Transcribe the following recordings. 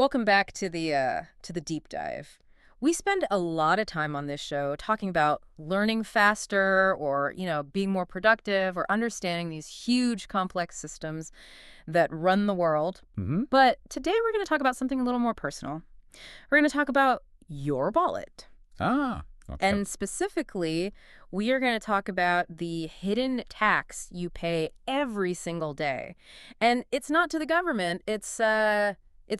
Welcome back to the deep dive. We spend a lot of time on this show talking about learning faster or, being more productive or understanding these huge complex systems that run the world. Hmm. But today we're going to talk about something a little more personal. We're going to talk about your wallet. Ah, okay. And specifically, we are going to talk about the hidden tax you pay every single day. And it's not to the government, it's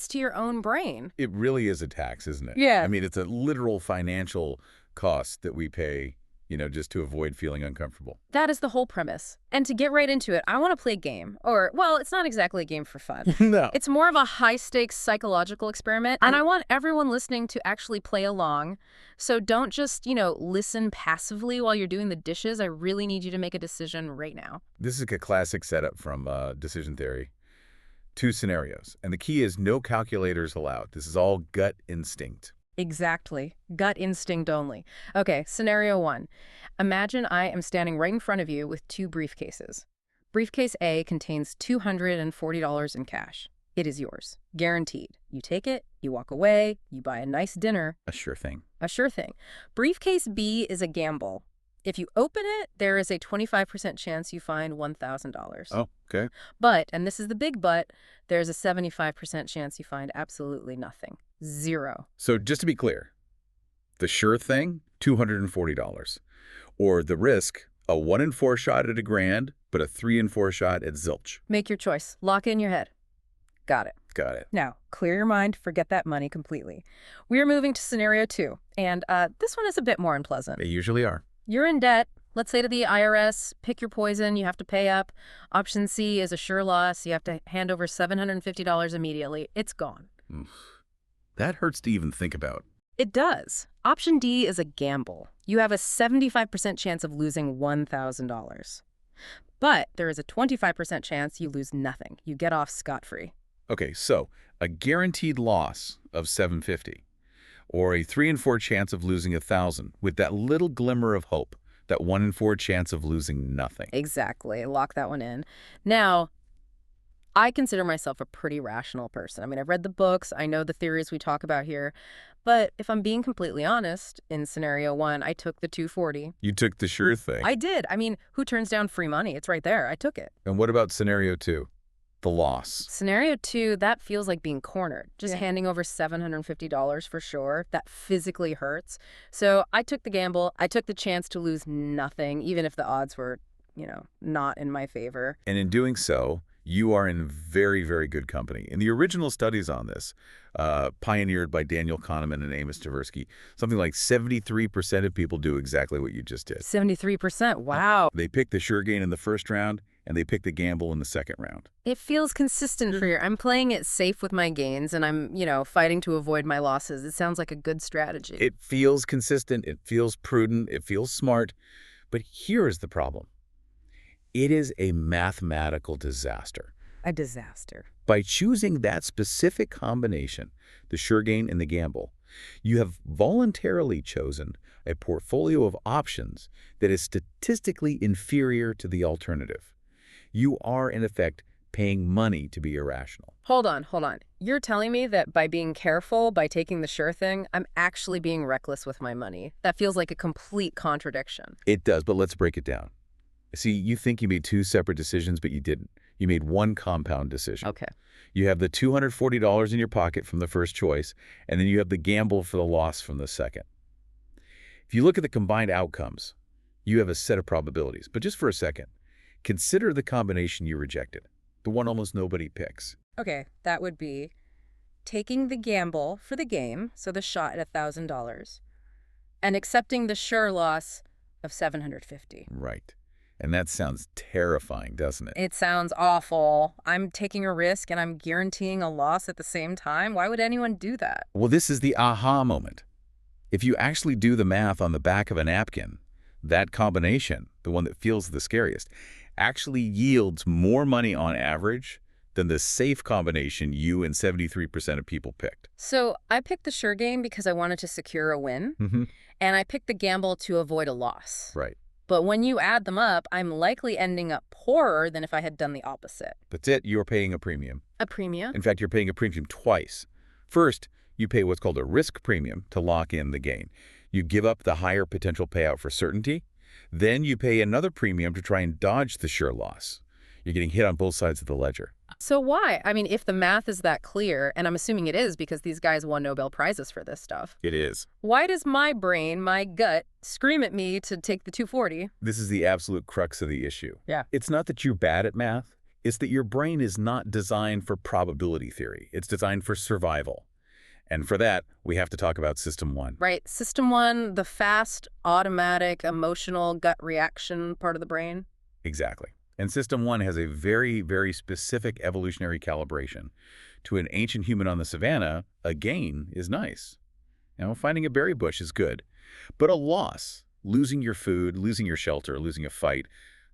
to your own brain. It really is a tax, isn't it? Yeah. I mean, it's a literal financial cost that we pay, just to avoid feeling uncomfortable. That is the whole premise. And to get right into it, I want to play a game. Or, well, it's not exactly a game for fun. No. It's more of a high-stakes psychological experiment, and I want everyone listening to actually play along. So don't just, listen passively while you're doing the dishes. I really need you to make a decision right now. This is a classic setup from decision theory. Two scenarios. And the key is no calculators allowed. This is all gut instinct. Exactly. Gut instinct only. Okay, scenario one. Imagine I am standing right in front of you with two briefcases. Briefcase A contains $240 in cash. It is yours. Guaranteed. You take it, you walk away, you buy a nice dinner. A sure thing. A sure thing. Briefcase B is a gamble. If you open it, there is a 25% chance you find $1,000. Oh, okay. But, and this is the big but, there's a 75% chance you find absolutely nothing. Zero. So just to be clear, the sure thing, $240. Or the risk, a 1 in 4 shot at $1,000, but a 3 in 4 shot at zilch. Make your choice. Lock in your head. Got it. Got it. Now, clear your mind, forget that money completely. We are moving to scenario two, and this one is a bit more unpleasant. They usually are. You're in debt. Let's say to the IRS, pick your poison, you have to pay up. Option C is a sure loss. You have to hand over $750 immediately. It's gone. That hurts to even think about. It does. Option D is a gamble. You have a 75% chance of losing $1,000. But there is a 25% chance you lose nothing. You get off scot-free. Okay, so a guaranteed loss of $750, or a 3 in 4 chance of losing $1,000, with that little glimmer of hope, that 1 in 4 chance of losing nothing. Exactly. Lock that one in. Now, I consider myself a pretty rational person. I mean, I've read the books, I know the theories we talk about here, but if I'm being completely honest, in scenario one, I took the 240. You took the sure thing. I did. I mean, who turns down free money? It's right there. I took it. And what about scenario two, the loss? Scenario two, that feels like being cornered. Just handing over $750 for sure. That physically hurts. So I took the gamble. I took the chance to lose nothing, even if the odds were, not in my favor. And in doing so, you are in very, very good company. In the original studies on this, pioneered by Daniel Kahneman and Amos Tversky, something like 73% of people do exactly what you just did. 73%. Wow. They pick the sure gain in the first round, and they pick the gamble in the second round. It feels consistent for you. I'm playing it safe with my gains, and I'm, fighting to avoid my losses. It sounds like a good strategy. It feels consistent. It feels prudent. It feels smart. But here is the problem. It is a mathematical disaster. A disaster. By choosing that specific combination, the sure gain and the gamble, you have voluntarily chosen a portfolio of options that is statistically inferior to the alternative. You are, in effect, paying money to be irrational. Hold on. You're telling me that by being careful, by taking the sure thing, I'm actually being reckless with my money. That feels like a complete contradiction. It does, but let's break it down. See, you think you made two separate decisions, but you didn't. You made one compound decision. Okay. You have the $240 in your pocket from the first choice, and then you have the gamble for the loss from the second. If you look at the combined outcomes, you have a set of probabilities. But just for a second, consider the combination you rejected, the one almost nobody picks. Okay, that would be taking the gamble for the game, so the shot at $1,000, and accepting the sure loss of $750. Right. And that sounds terrifying, doesn't it? It sounds awful. I'm taking a risk and I'm guaranteeing a loss at the same time. Why would anyone do that? Well, this is the aha moment. If you actually do the math on the back of a napkin, that combination, the one that feels the scariest, actually yields more money on average than the safe combination you and 73% of people picked. So I picked the sure game because I wanted to secure a win, and I picked the gamble to avoid a loss. Right. But when you add them up, I'm likely ending up poorer than if I had done the opposite. That's it. You're paying a premium. A premium? In fact, you're paying a premium twice. First, you pay what's called a risk premium to lock in the gain. You give up the higher potential payout for certainty. Then you pay another premium to try and dodge the sure loss. You're getting hit on both sides of the ledger. So why? I mean, if the math is that clear, and I'm assuming it is because these guys won Nobel Prizes for this stuff, It is. why does my brain, my gut, scream at me to take the 240? This is the absolute crux of the issue. Yeah. It's not that you're bad at math. It's that your brain is not designed for probability theory. It's designed for survival. And for that, we have to talk about System 1. Right. System 1, the fast, automatic, emotional gut reaction part of the brain. Exactly. And System 1 has a very, very specific evolutionary calibration. To an ancient human on the savannah, a gain is nice. Finding a berry bush is good. But a loss, losing your food, losing your shelter, losing a fight,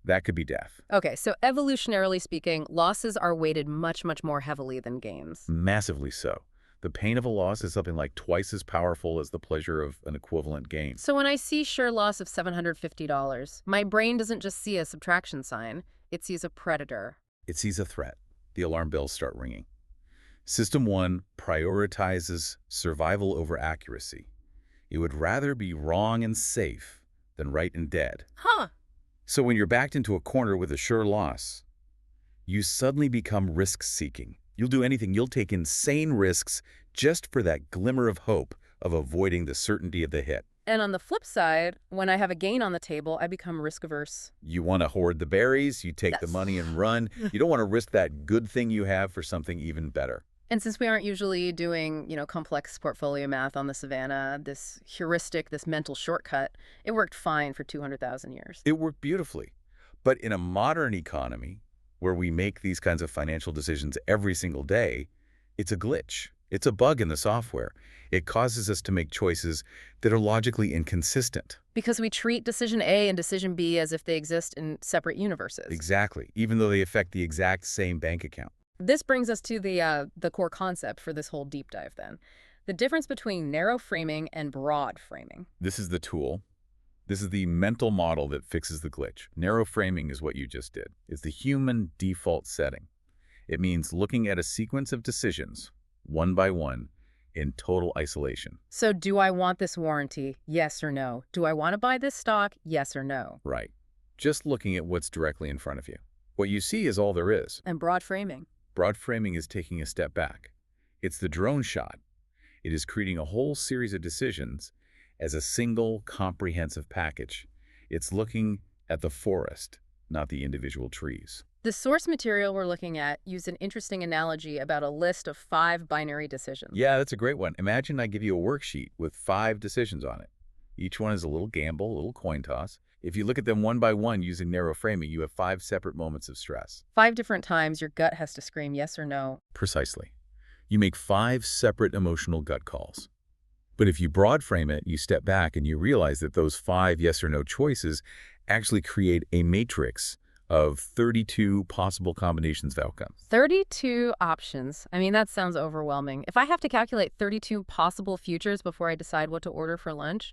that could be death. Okay, so evolutionarily speaking, losses are weighted much, much more heavily than gains. Massively so. The pain of a loss is something like twice as powerful as the pleasure of an equivalent gain. So when I see sure loss of $750, my brain doesn't just see a subtraction sign, it sees a predator. It sees a threat. The alarm bells start ringing. System 1 prioritizes survival over accuracy. It would rather be wrong and safe than right and dead. Huh. So when you're backed into a corner with a sure loss, you suddenly become risk-seeking. You'll do anything. You'll take insane risks just for that glimmer of hope of avoiding the certainty of the hit. And on the flip side, when I have a gain on the table, I become risk-averse. You want to hoard the berries, you take the money and run. You don't want to risk that good thing you have for something even better. And since we aren't usually doing, complex portfolio math on the savannah, this heuristic, this mental shortcut, it worked fine for 200,000 years. It worked beautifully. But in a modern economy, where we make these kinds of financial decisions every single day, it's a glitch. It's a bug in the software. It causes us to make choices that are logically inconsistent. Because we treat decision A and decision B as if they exist in separate universes. Exactly, even though they affect the exact same bank account. This brings us to the core concept for this whole deep dive then. The difference between narrow framing and broad framing. This is the tool. This is the mental model that fixes the glitch. Narrow framing is what you just did. It's the human default setting. It means looking at a sequence of decisions, one by one, in total isolation. So do I want this warranty? Yes or no? Do I want to buy this stock? Yes or no? Right. Just looking at what's directly in front of you. What you see is all there is. And broad framing. Broad framing is taking a step back. It's the drone shot. It is creating a whole series of decisions as a single comprehensive package. It's looking at the forest, not the individual trees. The source material we're looking at used an interesting analogy about a list of 5 binary decisions. Yeah, that's a great one. Imagine I give you a worksheet with 5 decisions on it. Each one is a little gamble, a little coin toss. If you look at them one by one using narrow framing, you have 5 separate moments of stress. 5 different times your gut has to scream yes or no. Precisely. You make 5 separate emotional gut calls. But if you broad frame it, you step back and you realize that those 5 yes or no choices actually create a matrix of 32 possible combinations of outcomes. 32 options. I mean, that sounds overwhelming. If I have to calculate 32 possible futures before I decide what to order for lunch,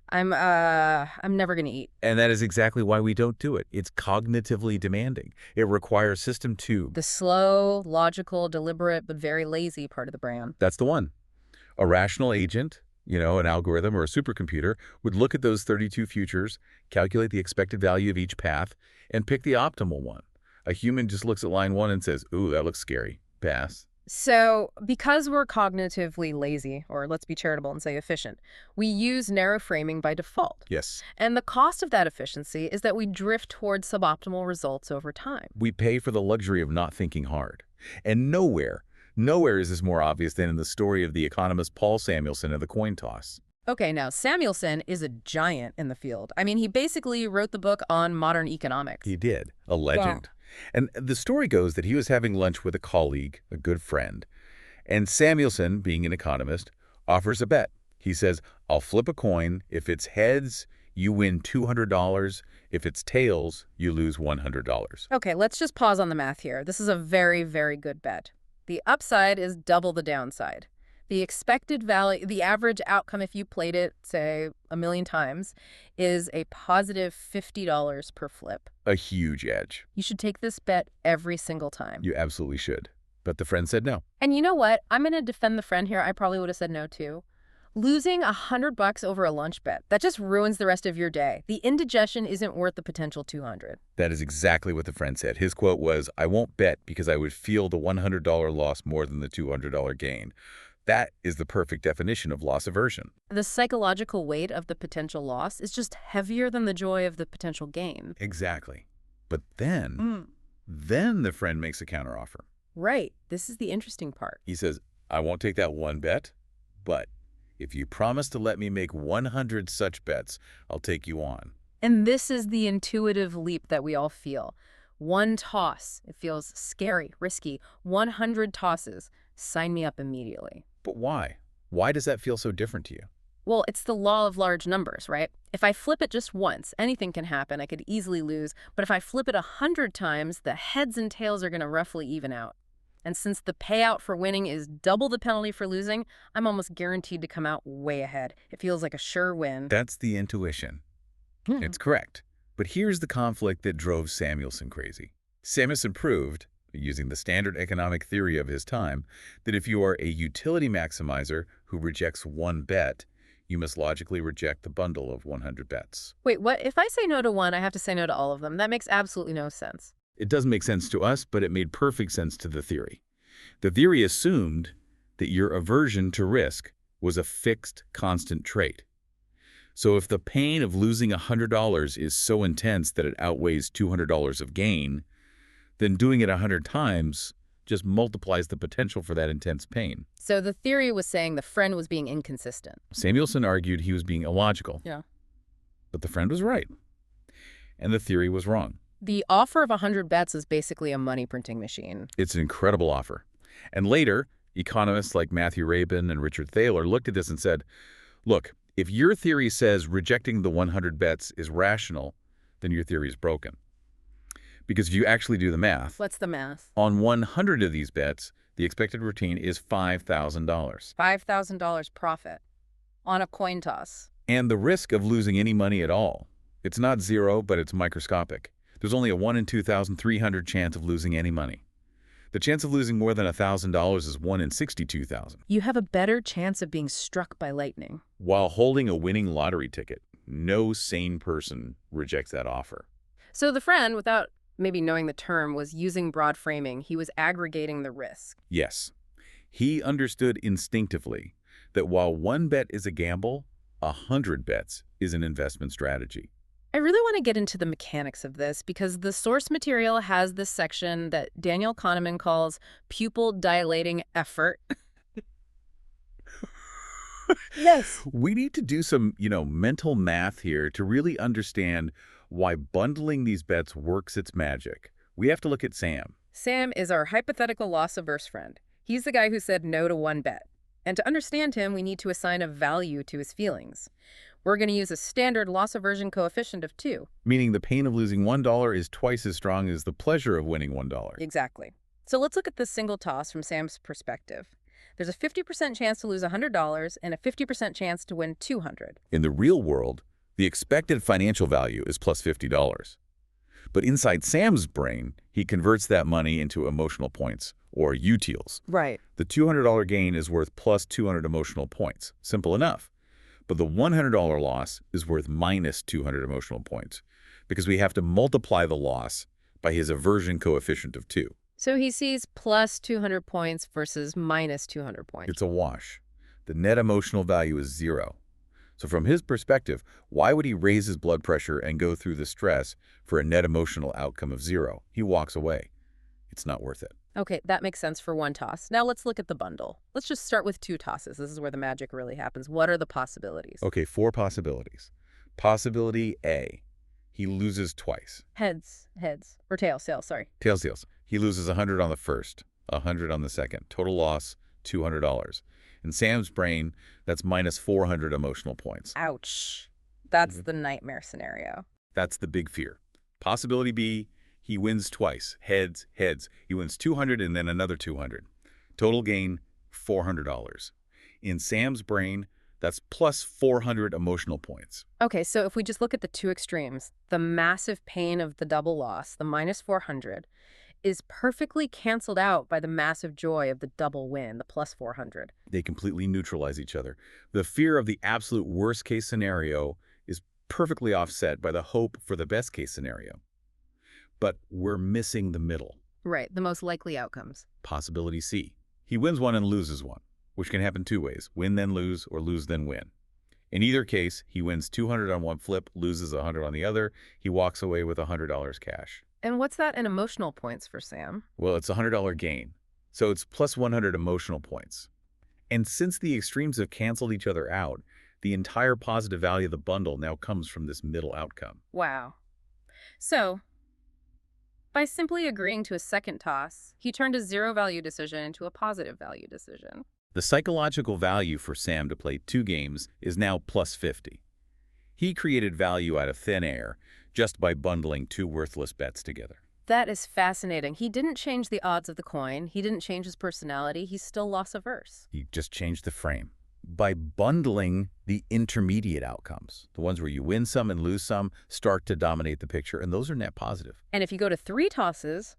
I'm never going to eat. And that is exactly why we don't do it. It's cognitively demanding. It requires System 2. The slow, logical, deliberate, but very lazy part of the brain. That's the one. A rational agent, an algorithm or a supercomputer, would look at those 32 futures, calculate the expected value of each path, and pick the optimal one. A human just looks at line 1 and says, ooh, that looks scary. Pass. So because we're cognitively lazy, or let's be charitable and say efficient, we use narrow framing by default. Yes. And the cost of that efficiency is that we drift towards suboptimal results over time. We pay for the luxury of not thinking hard. And nowhere is this more obvious than in the story of the economist Paul Samuelson and the coin toss. Okay, now Samuelson is a giant in the field. I mean, he basically wrote the book on modern economics. He did. A legend. And the story goes that he was having lunch with a colleague, a good friend, and Samuelson, being an economist, offers a bet. He says, I'll flip a coin. If it's heads, you win $200. If it's tails, you lose $100. Okay, let's just pause on the math here. This is a very, very good bet. The upside is double the downside. The expected value, the average outcome if you played it, say, 1,000,000 times, is a positive $50 per flip. A huge edge. You should take this bet every single time. You absolutely should. But the friend said no. And you know what? I'm going to defend the friend here. I probably would have said no too. Losing $100 over a lunch bet, that just ruins the rest of your day. The indigestion isn't worth the potential 200. That is exactly what the friend said. His quote was, "I won't bet because I would feel the $100 loss more than the $200 gain." That is the perfect definition of loss aversion. The psychological weight of the potential loss is just heavier than the joy of the potential gain. Exactly. But then the friend makes a counteroffer. Right. This is the interesting part. He says, "I won't take that one bet, but if you promise to let me make 100 such bets, I'll take you on." And this is the intuitive leap that we all feel. One toss, it feels scary, risky. 100 tosses, sign me up immediately. But why? Why does that feel so different to you? Well, it's the law of large numbers, right? If I flip it just once, anything can happen. I could easily lose. But if I flip it 100 times, the heads and tails are going to roughly even out. And since the payout for winning is double the penalty for losing, I'm almost guaranteed to come out way ahead. It feels like a sure win. That's the intuition. It's correct. But here's the conflict that drove Samuelson crazy. Samuelson proved, using the standard economic theory of his time, that if you are a utility maximizer who rejects one bet, you must logically reject the bundle of 100 bets. Wait, what? If I say no to one, I have to say no to all of them. That makes absolutely no sense. It doesn't make sense to us, but it made perfect sense to the theory. The theory assumed that your aversion to risk was a fixed, constant trait. So if the pain of losing $100 is so intense that it outweighs $200 of gain, then doing it 100 times just multiplies the potential for that intense pain. So the theory was saying the friend was being inconsistent. Samuelson argued he was being illogical. Yeah. But the friend was right. And the theory was wrong. The offer of 100 bets is basically a money printing machine. It's an incredible offer. And later, economists like Matthew Rabin and Richard Thaler looked at this and said, look, if your theory says rejecting the 100 bets is rational, then your theory is broken. Because if you actually do the math, What's the math? on 100 of these bets, the expected return is $5,000. $5,000 profit on a coin toss. And the risk of losing any money at all, it's not zero, but it's microscopic. There's only a 1 in 2,300 chance of losing any money. The chance of losing more than $1,000 is 1 in 62,000. You have a better chance of being struck by lightning. While holding a winning lottery ticket, no sane person rejects that offer. So the friend, without maybe knowing the term, was using broad framing. He was aggregating the risk. Yes. He understood instinctively that while one bet is a gamble, 100 bets is an investment strategy. I really want to get into the mechanics of this because the source material has this section that Daniel Kahneman calls pupil dilating effort. Yes. We need to do some, mental math here to really understand why bundling these bets works its magic. We have to look at Sam. Sam is our hypothetical loss-averse friend. He's the guy who said no to one bet. And to understand him, we need to assign a value to his feelings. We're going to use a standard loss aversion coefficient of 2. Meaning the pain of losing $1 is twice as strong as the pleasure of winning $1. Exactly. So let's look at this single toss from Sam's perspective. There's a 50% chance to lose $100 and a 50% chance to win $200. In the real world, the expected financial value is plus $50. But inside Sam's brain, he converts that money into emotional points, or UTILs. Right. The $200 gain is worth plus 200 emotional points. Simple enough. But the $100 loss is worth minus 200 emotional points because we have to multiply the loss by his aversion coefficient of 2. So he sees plus 200 points versus minus 200 points. It's a wash. The net emotional value is 0. So from his perspective, why would he raise his blood pressure and go through the stress for a net emotional outcome of 0? He walks away. It's not worth it. Okay, that makes sense for one toss. Now let's look at the bundle. Let's just start with 2 tosses. This is where the magic really happens. What are the possibilities? Okay, 4 possibilities. Possibility A, he loses twice. Heads, or tails, sorry. Tails. He loses 100 on the first, 100 on the second. Total loss, $200. In Sam's brain, that's minus 400 emotional points. Ouch. That's the nightmare scenario. That's the big fear. Possibility B, he wins twice. Heads. He wins 200 and then another 200. Total gain, $400. In Sam's brain, that's plus 400 emotional points. Okay, so if we just look at the 2 extremes, the massive pain of the double loss, the minus 400, is perfectly canceled out by the massive joy of the double win, the plus 400. They completely neutralize each other. The fear of the absolute worst-case scenario is perfectly offset by the hope for the best-case scenario. But we're missing the middle. Right, the most likely outcomes. Possibility C. He wins one and loses one, which can happen two ways: win then lose, or lose then win. In either case, he wins 200 on one flip, loses 100 on the other. He walks away with $100 cash. And what's that in emotional points for Sam? Well, it's a $100 gain, so it's plus 100 emotional points. And since the extremes have canceled each other out, the entire positive value of the bundle now comes from this middle outcome. Wow. So, by simply agreeing to a second toss, he turned a zero-value decision into a positive-value decision. The psychological value for Sam to play 2 games is now plus 50. He created value out of thin air just by bundling 2 worthless bets together. That is fascinating. He didn't change the odds of the coin. He didn't change his personality. He's still loss-averse. He just changed the frame. By bundling the intermediate outcomes, the ones where you win some and lose some, start to dominate the picture, and those are net positive. And if you go to 3 tosses,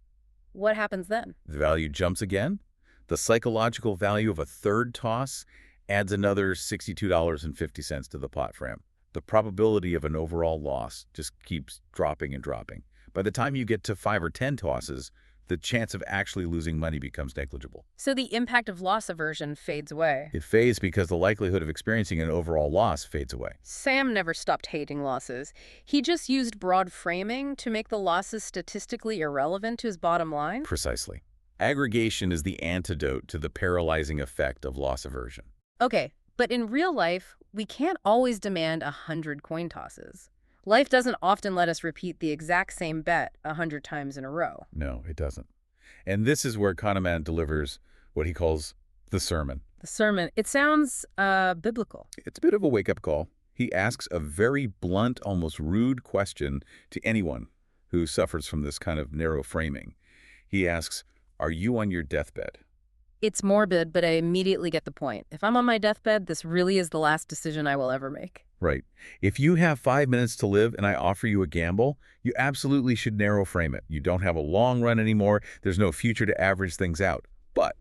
what happens then? The value jumps again. The psychological value of a third toss adds another $62.50 to the pot for him. The probability of an overall loss just keeps dropping and dropping. By the time you get to 5 or 10 tosses, the chance of actually losing money becomes negligible. So the impact of loss aversion fades away. It fades because the likelihood of experiencing an overall loss fades away. Sam never stopped hating losses. He just used broad framing to make the losses statistically irrelevant to his bottom line. Precisely. Aggregation is the antidote to the paralyzing effect of loss aversion. Okay, but in real life, we can't always demand 100 coin tosses. Life doesn't often let us repeat the exact same bet 100 times in a row. No, it doesn't. And this is where Kahneman delivers what he calls the sermon. The sermon, it sounds biblical. It's a bit of a wake-up call. He asks a very blunt, almost rude question to anyone who suffers from this kind of narrow framing. He asks, are you on your deathbed? It's morbid, but I immediately get the point. If I'm on my deathbed, this really is the last decision I will ever make. Right. If you have 5 minutes to live and I offer you a gamble, you absolutely should narrow frame it. You don't have a long run anymore. There's no future to average things out. But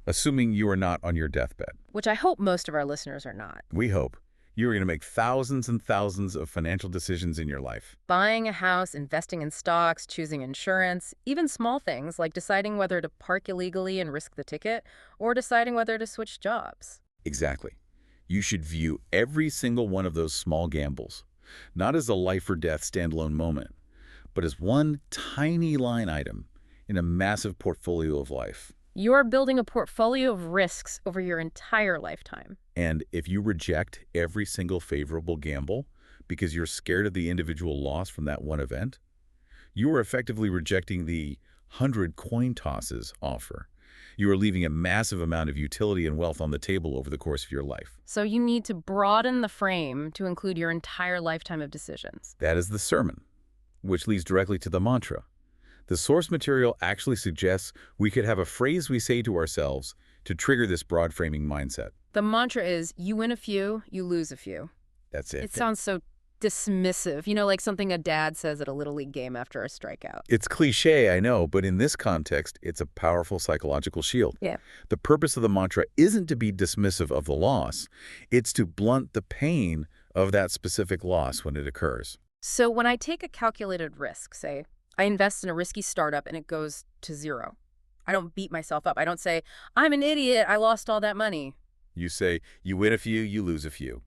assuming you are not on your deathbed, Which I hope most of our listeners are not. we hope you are going to make thousands and thousands of financial decisions in your life. Buying a house, investing in stocks, choosing insurance, even small things like deciding whether to park illegally and risk the ticket, or deciding whether to switch jobs. Exactly. You should view every single one of those small gambles, not as a life or death standalone moment, but as one tiny line item in a massive portfolio of life. You're building a portfolio of risks over your entire lifetime. And if you reject every single favorable gamble because you're scared of the individual loss from that one event, you are effectively rejecting the 100 coin tosses offer. You are leaving a massive amount of utility and wealth on the table over the course of your life. So you need to broaden the frame to include your entire lifetime of decisions. That is the sermon, which leads directly to the mantra. The source material actually suggests we could have a phrase we say to ourselves to trigger this broad framing mindset. The mantra is, you win a few, you lose a few. That's it. It sounds so dismissive, like something a dad says at a Little League game after a strikeout. It's cliche, I know, but in this context, it's a powerful psychological shield. Yeah. The purpose of the mantra isn't to be dismissive of the loss. It's to blunt the pain of that specific loss when it occurs. So when I take a calculated risk, say, I invest in a risky startup and it goes to zero, I don't beat myself up. I don't say, I'm an idiot, I lost all that money. You say, you win a few, you lose a few.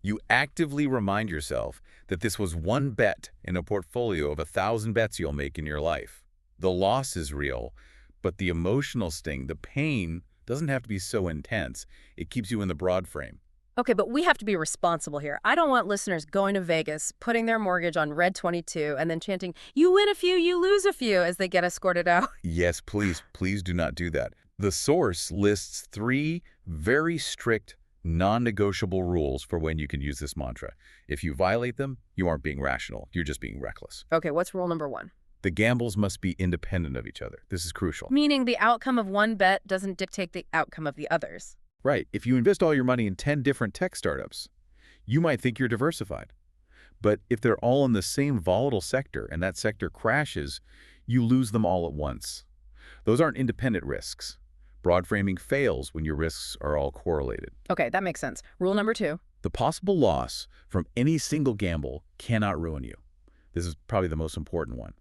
You actively remind yourself that this was one bet in a portfolio of 1,000 bets you'll make in your life. The loss is real, but the emotional sting, the pain, doesn't have to be so intense. It keeps you in the broad frame. Okay, but we have to be responsible here. I don't want listeners going to Vegas, putting their mortgage on red 22, and then chanting, you win a few, you lose a few, as they get escorted out. Yes, please do not do that. The source lists 3 very strict, non-negotiable rules for when you can use this mantra. If you violate them, you aren't being rational. You're just being reckless. Okay, what's rule number 1? The gambles must be independent of each other. This is crucial. Meaning the outcome of one bet doesn't dictate the outcome of the others. Right. If you invest all your money in 10 different tech startups, you might think you're diversified. But if they're all in the same volatile sector and that sector crashes, you lose them all at once. Those aren't independent risks. Broad framing fails when your risks are all correlated. Okay, that makes sense. Rule number 2. The possible loss from any single gamble cannot ruin you. This is probably the most important one.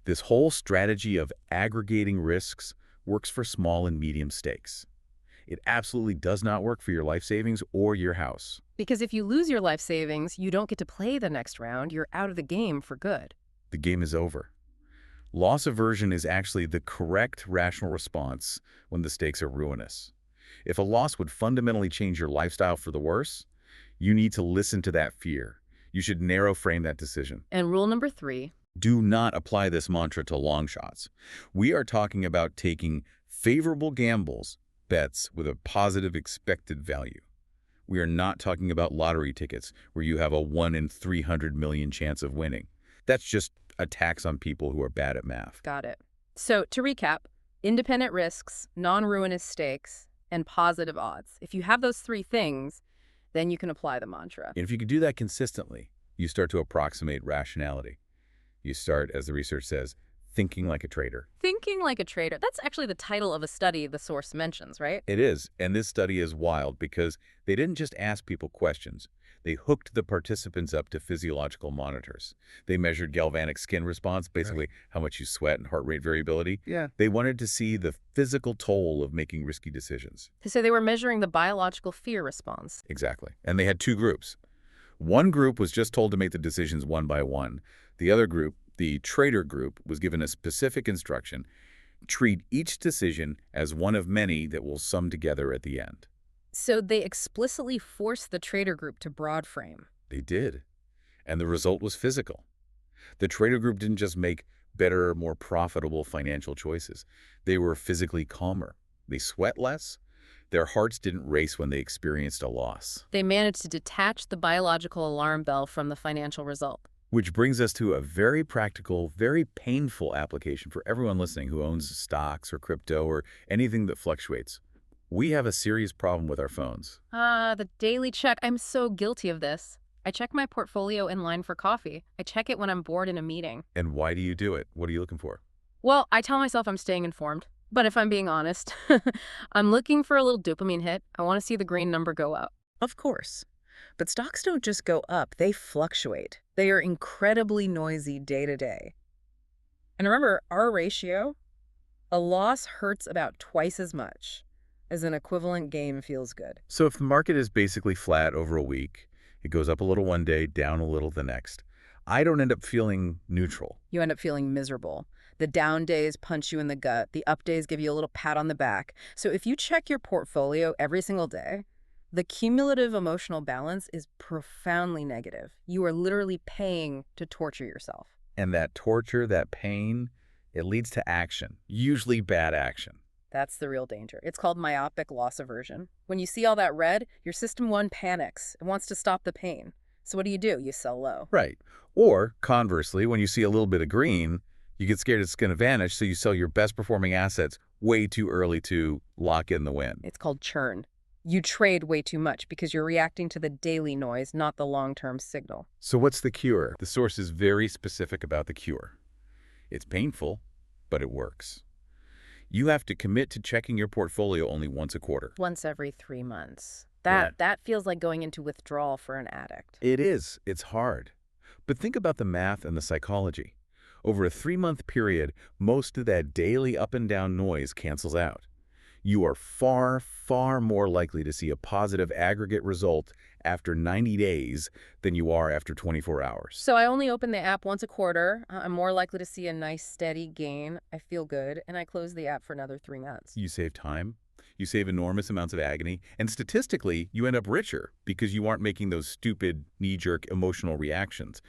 This whole strategy of aggregating risks works for small and medium stakes. It absolutely does not work for your life savings or your house. Because if you lose your life savings, you don't get to play the next round. You're out of the game for good. The game is over. Loss aversion is actually the correct rational response when the stakes are ruinous. If a loss would fundamentally change your lifestyle for the worse, you need to listen to that fear. You should narrow frame that decision. And rule number 3. Do not apply this mantra to long shots. We are talking about taking favorable gambles, bets with a positive expected value. We are not talking about lottery tickets where you have a 1 in 300 million chance of winning. That's just a tax on people who are bad at math. Got it. So to recap, independent risks, non-ruinous stakes, and positive odds. If you have those 3 things, then you can apply the mantra. And if you can do that consistently, you start to approximate rationality. You start, as the research says, thinking like a trader. Thinking like a trader. That's actually the title of a study the source mentions, right? It is, and this study is wild because they didn't just ask people questions. They hooked the participants up to physiological monitors. They measured galvanic skin response, basically how much you sweat and heart rate variability. Yeah. They wanted to see the physical toll of making risky decisions. So they were measuring the biological fear response. Exactly. And they had 2 groups. One group was just told to make the decisions one by one. The other group, the trader group, was given a specific instruction: treat each decision as one of many that will sum together at the end. So they explicitly forced the trader group to broad frame. They did. And the result was physical. The trader group didn't just make better, more profitable financial choices. They were physically calmer. They sweat less. Their hearts didn't race when they experienced a loss. They managed to detach the biological alarm bell from the financial result. Which brings us to a very practical, very painful application for everyone listening who owns stocks or crypto or anything that fluctuates. We have a serious problem with our phones. The daily check. I'm so guilty of this. I check my portfolio in line for coffee. I check it when I'm bored in a meeting. And why do you do it? What are you looking for? Well, I tell myself I'm staying informed. But if I'm being honest, I'm looking for a little dopamine hit. I want to see the green number go up. Of course. But stocks don't just go up, they fluctuate. They are incredibly noisy day to day. And remember, our ratio, a loss hurts about twice as much as an equivalent gain feels good. So if the market is basically flat over a week, it goes up a little one day, down a little the next, I don't end up feeling neutral. You end up feeling miserable. The down days punch you in the gut. The up days give you a little pat on the back. So if you check your portfolio every single day, the cumulative emotional balance is profoundly negative. You are literally paying to torture yourself. And that torture, that pain, it leads to action, usually bad action. That's the real danger. It's called myopic loss aversion. When you see all that red, your system 1 panics. It wants to stop the pain. So what do? You sell low. Right. Or conversely, when you see a little bit of green, you get scared it's going to vanish, so you sell your best performing assets way too early to lock in the win. It's called churn. You trade way too much because you're reacting to the daily noise, not the long-term signal. So what's the cure? The source is very specific about the cure. It's painful, but it works. You have to commit to checking your portfolio only once a quarter. Once every 3 months. Yeah. That feels like going into withdrawal for an addict. It is. It's hard. But think about the math and the psychology. Over a 3-month period, most of that daily up and down noise cancels out. You are far, far more likely to see a positive aggregate result after 90 days than you are after 24 hours. So I only open the app once a quarter. I'm more likely to see a nice steady gain. I feel good, and I close the app for another 3 months. You save time, you save enormous amounts of agony, and statistically, you end up richer because you aren't making those stupid, knee-jerk emotional reactions.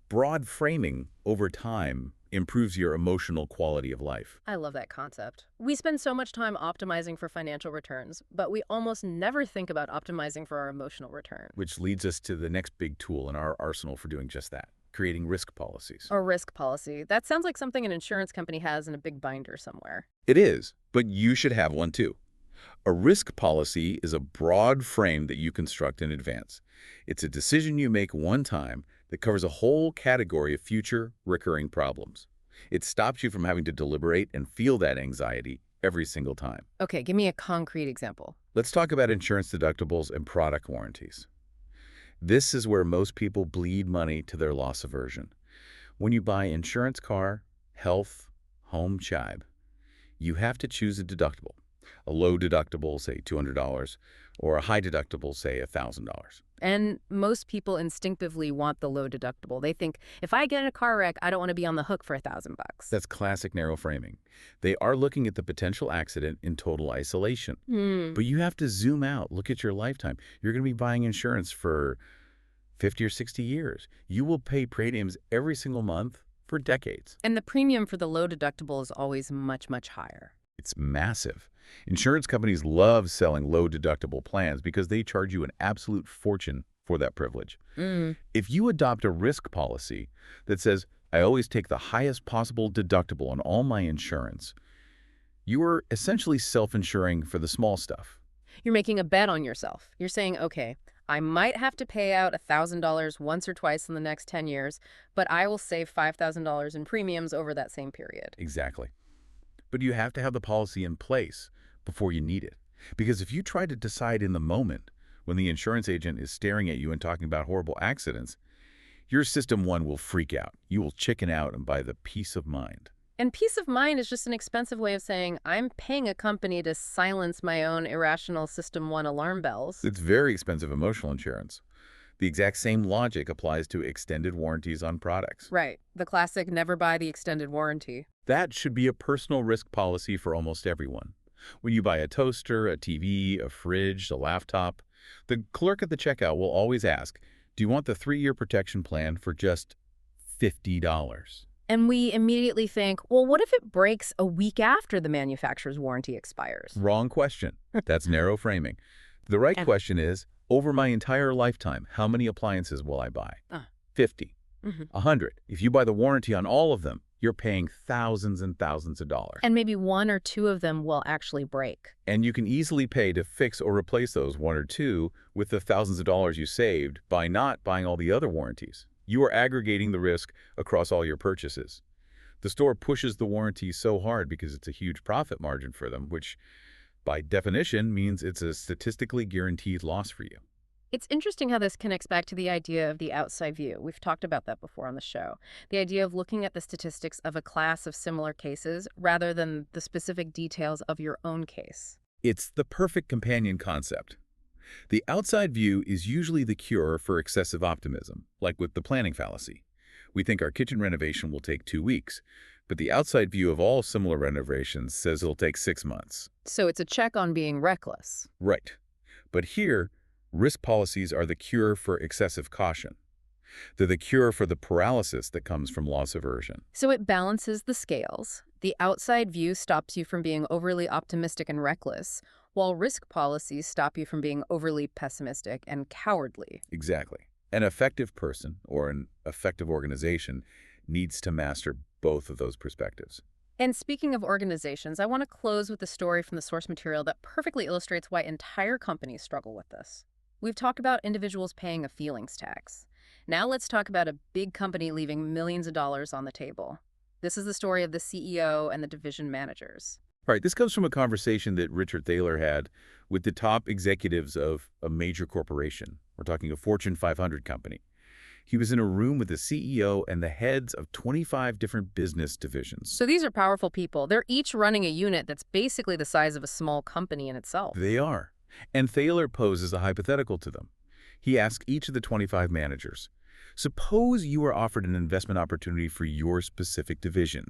Broad framing over time improves your emotional quality of life. I love that concept. We spend so much time optimizing for financial returns, but we almost never think about optimizing for our emotional return. Which leads us to the next big tool in our arsenal for doing just that, creating risk policies. Or risk policy. That sounds like something an insurance company has in a big binder somewhere. It is, but you should have one too. A risk policy is a broad frame that you construct in advance. It's a decision you make one time that covers a whole category of future recurring problems. It stops you from having to deliberate and feel that anxiety every single time. Okay, give me a concrete example. Let's talk about insurance deductibles and product warranties. This is where most people bleed money to their loss aversion. When you buy insurance, car, health, home, child, you have to choose a deductible. A low deductible, say $200, or a high deductible, say $1,000. And most people instinctively want the low deductible. They think, if I get in a car wreck, I don't want to be on the hook for $1,000. That's classic narrow framing. They are looking at the potential accident in total isolation. But you have to zoom out, look at your lifetime. You're going to be buying insurance for 50 or 60 years. You will pay premiums every single month for decades. And the premium for the low deductible is always much, much higher. It's massive. Insurance companies love selling low deductible plans because they charge you an absolute fortune for that privilege. If you adopt a risk policy that says, I always take the highest possible deductible on all my insurance, you are essentially self-insuring for the small stuff. You're making a bet on yourself. You're saying, okay, I might have to pay out $1,000 once or twice in the next 10 years, but I will save $5,000 in premiums over that same period. Exactly. But you have to have the policy in place before you need it. Because if you try to decide in the moment when the insurance agent is staring at you and talking about horrible accidents, your system one will freak out. You will chicken out and buy the peace of mind. And peace of mind is just an expensive way of saying, I'm paying a company to silence my own irrational system one alarm bells. It's very expensive emotional insurance. The exact same logic applies to extended warranties on products. Right. The classic never buy the extended warranty. That should be a personal risk policy for almost everyone. When you buy a toaster, a TV, a fridge, a laptop, the clerk at the checkout will always ask, do you want the 3-year protection plan for just $50? And we immediately think, well, what if it breaks a week after the manufacturer's warranty expires? Wrong question. That's narrow framing. The right question is, over my entire lifetime, how many appliances will I buy? 50. 100. If you buy the warranty on all of them, you're paying thousands and thousands of dollars. And maybe 1 or 2 of them will actually break. And you can easily pay to fix or replace those 1 or 2 with the thousands of dollars you saved by not buying all the other warranties. You are aggregating the risk across all your purchases. The store pushes the warranty so hard because it's a huge profit margin for them, which by definition means it's a statistically guaranteed loss for you. It's interesting how this connects back to the idea of the outside view. We've talked about that before on the show. The idea of looking at the statistics of a class of similar cases rather than the specific details of your own case. It's the perfect companion concept. The outside view is usually the cure for excessive optimism, like with the planning fallacy. We think our kitchen renovation will take 2 weeks, but the outside view of all similar renovations says it'll take 6 months. So it's a check on being reckless. Right. But here, risk policies are the cure for excessive caution. They're the cure for the paralysis that comes from loss aversion. So it balances the scales. The outside view stops you from being overly optimistic and reckless, while risk policies stop you from being overly pessimistic and cowardly. Exactly. An effective person or an effective organization needs to master both of those perspectives. And speaking of organizations, I want to close with a story from the source material that perfectly illustrates why entire companies struggle with this. We've talked about individuals paying a feelings tax. Now let's talk about a big company leaving millions of dollars on the table. This is the story of the CEO and the division managers. All right, this comes from a conversation that Richard Thaler had with the top executives of a major corporation. We're talking a Fortune 500 company. He was in a room with the CEO and the heads of 25 different business divisions. So these are powerful people. They're each running a unit that's basically the size of a small company in itself. They are. And Thaler poses a hypothetical to them. He asks each of the 25 managers, suppose you are offered an investment opportunity for your specific division.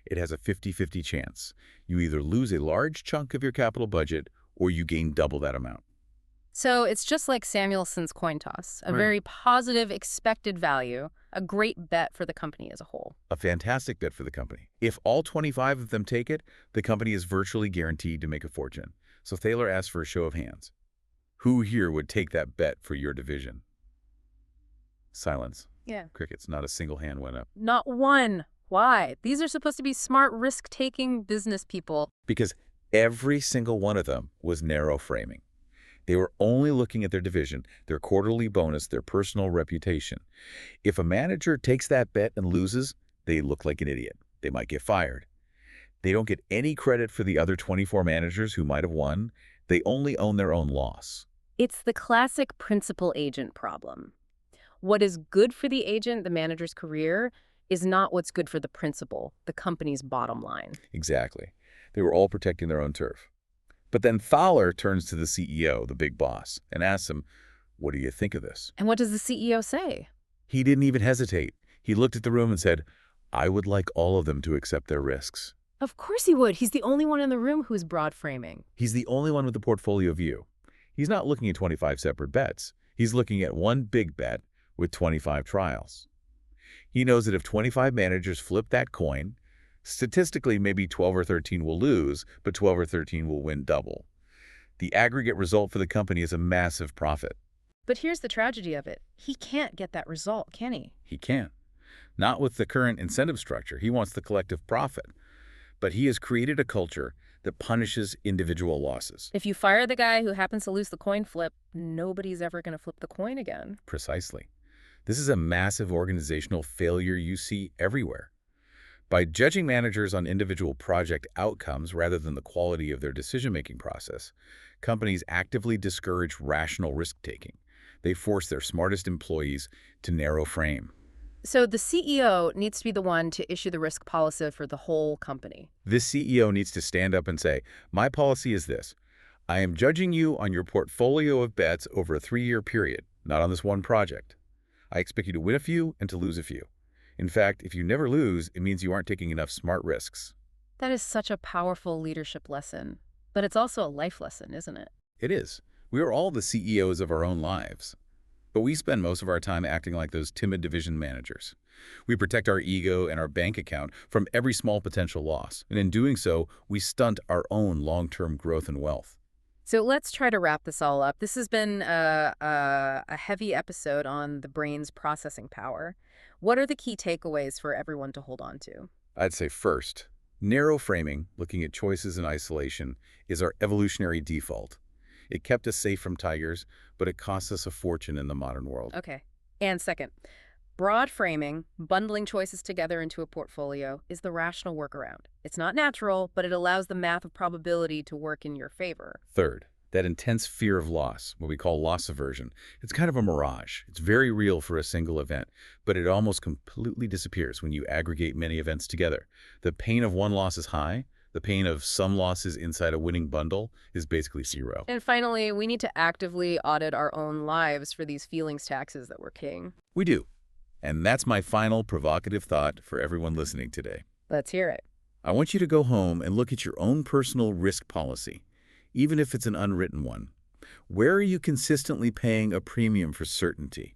It has a 50-50 chance. You either lose a large chunk of your capital budget or you gain double that amount. So it's just like Samuelson's coin toss, a very positive expected value, a great bet for the company as a whole. A fantastic bet for the company. If all 25 of them take it, the company is virtually guaranteed to make a fortune. So Thaler asked for a show of hands. Who here would take that bet for your division? Silence. Yeah. Crickets. Not a single hand went up. Not one. Why? These are supposed to be smart, risk-taking business people. Because every single one of them was narrow framing. They were only looking at their division, their quarterly bonus, their personal reputation. If a manager takes that bet and loses, they look like an idiot. They might get fired. They don't get any credit for the other 24 managers who might have won. They only own their own loss. It's the classic principal agent problem. What is good for the agent, the manager's career, is not what's good for the principal, the company's bottom line. Exactly. They were all protecting their own turf. But then Thaler turns to the CEO, the big boss, and asks him, "What do you think of this?" And what does the CEO say? He didn't even hesitate. He looked at the room and said, "I would like all of them to accept their risks." Of course he would. He's the only one in the room who's broad framing. He's the only one with the portfolio view. He's not looking at 25 separate bets. He's looking at one big bet with 25 trials. He knows that if 25 managers flip that coin, statistically maybe 12 or 13 will lose, but 12 or 13 will win double. The aggregate result for the company is a massive profit. But here's the tragedy of it. He can't get that result, can he? He can't. Not with the current incentive structure. He wants the collective profit. But he has created a culture that punishes individual losses. If you fire the guy who happens to lose the coin flip, nobody's ever going to flip the coin again. Precisely. This is a massive organizational failure you see everywhere. By judging managers on individual project outcomes rather than the quality of their decision-making process, companies actively discourage rational risk-taking. They force their smartest employees to narrow frame. So the CEO needs to be the one to issue the risk policy for the whole company. This CEO needs to stand up and say, "My policy is this. I am judging you on your portfolio of bets over a 3-year period, not on this one project. I expect you to win a few and to lose a few. In fact, if you never lose, it means you aren't taking enough smart risks." That is such a powerful leadership lesson. But it's also a life lesson, isn't it? It is. We are all the CEOs of our own lives. But we spend most of our time acting like those timid division managers. We protect our ego and our bank account from every small potential loss. And in doing so, we stunt our own long-term growth and wealth. So let's try to wrap this all up. This has been a heavy episode on the brain's processing power. What are the key takeaways for everyone to hold on to? I'd say first, narrow framing, looking at choices in isolation, is our evolutionary default. It kept us safe from tigers, but it costs us a fortune in the modern world. Okay. And second, broad framing, bundling choices together into a portfolio, is the rational workaround. It's not natural, but it allows the math of probability to work in your favor. Third, that intense fear of loss, what we call loss aversion, it's kind of a mirage. It's very real for a single event, but it almost completely disappears when you aggregate many events together. The pain of one loss is high. The pain of some losses inside a winning bundle is basically zero. And finally, we need to actively audit our own lives for these feelings taxes that we're king. We do. And that's my final provocative thought for everyone listening today. Let's hear it. I want you to go home and look at your own personal risk policy, even if it's an unwritten one. Where are you consistently paying a premium for certainty?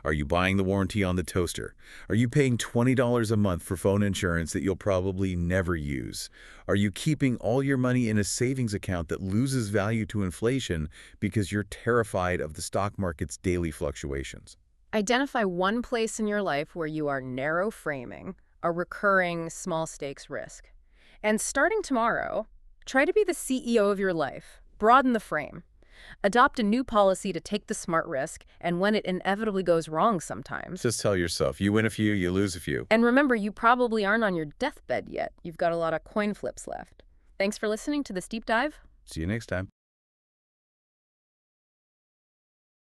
Are you buying the warranty on the toaster? Are you paying $20 a month for phone insurance that you'll probably never use? Are you keeping all your money in a savings account that loses value to inflation because you're terrified of the stock market's daily fluctuations? Identify one place in your life where you are narrow framing a recurring small stakes risk. And starting tomorrow, try to be the CEO of your life. Broaden the frame. Adopt a new policy to take the smart risk, and when it inevitably goes wrong sometimes. Just tell yourself, you win a few, you lose a few. And remember, you probably aren't on your deathbed yet. You've got a lot of coin flips left. Thanks for listening to this deep dive. See you next time.